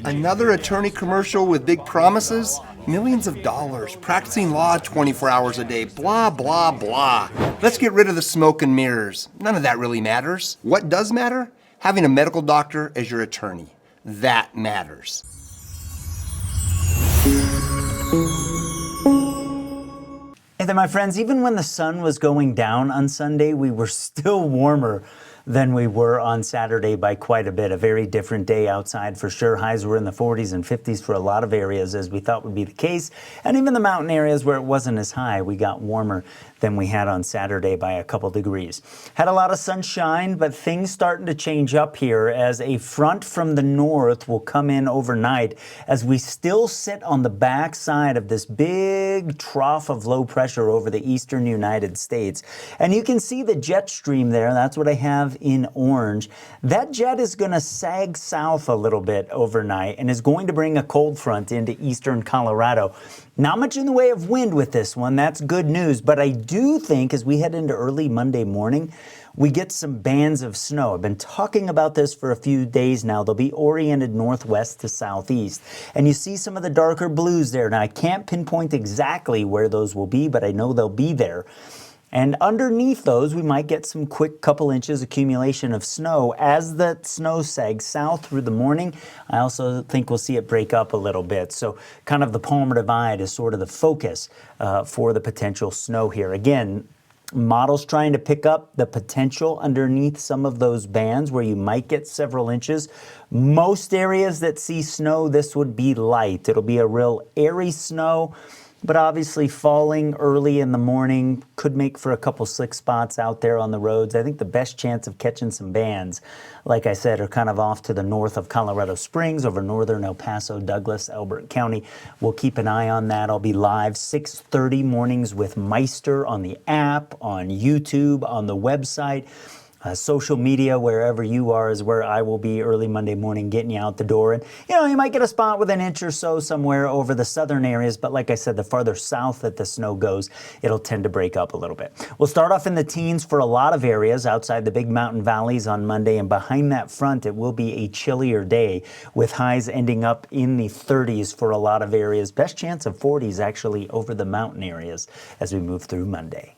Another attorney commercial with big promises? Millions of dollars, practicing law 24 hours a day, blah, blah, blah. Let's get rid of the smoke and mirrors. None of that really matters. What does matter? Having a medical doctor as your attorney. That matters. Hey there, my friends. Even when the sun was going down on Sunday, we were still warmer than we were on Saturday by quite a bit. A very different day outside for sure. Highs were in the 40s and 50s for a lot of areas, as we thought would be the case. And even the mountain areas where it wasn't as high, we got warmer than we had on Saturday by a couple degrees. Had a lot of sunshine, but things starting to change up here as a front from the north will come in overnight as we still sit on the backside of this big trough of low pressure over the eastern United States. And you can see the jet stream there. That's what I have in orange. That jet is going to sag south a little bit overnight and is going to bring a cold front into eastern Colorado. Not much in the way of wind with this one. That's good news. But I do think as we head into early Monday morning, we get some bands of snow. I've been talking about this for a few days now. They'll be oriented northwest to southeast. And you see some of the darker blues there. Now, I can't pinpoint exactly where those will be, but I know they'll be there. And underneath those, we might get some quick couple inches accumulation of snow as the snow sags south through the morning. I also think we'll see it break up a little bit. So kind of the Palmer Divide is sort of the focus for the potential snow here. Again, models trying to pick up the potential underneath some of those bands where you might get several inches. Most areas that see snow, this would be light. It'll be a real airy snow, but obviously falling early in the morning could make for a couple slick spots out there on the roads. I think the best chance of catching some bands, like I said, are kind of off to the north of Colorado Springs, over northern El Paso, Douglas, Elbert County. We'll keep an eye on that. I'll be live 6:30 mornings with Meister on the app, on YouTube, on the website. Social media, wherever you are, is where I will be early Monday morning getting you out the door. And, you might get a spot with an inch or so somewhere over the southern areas. But like I said, the farther south that the snow goes, it'll tend to break up a little bit. We'll start off in the teens for a lot of areas outside the big mountain valleys on Monday. And behind that front, it will be a chillier day with highs ending up in the 30s for a lot of areas. Best chance of 40s actually over the mountain areas as we move through Monday.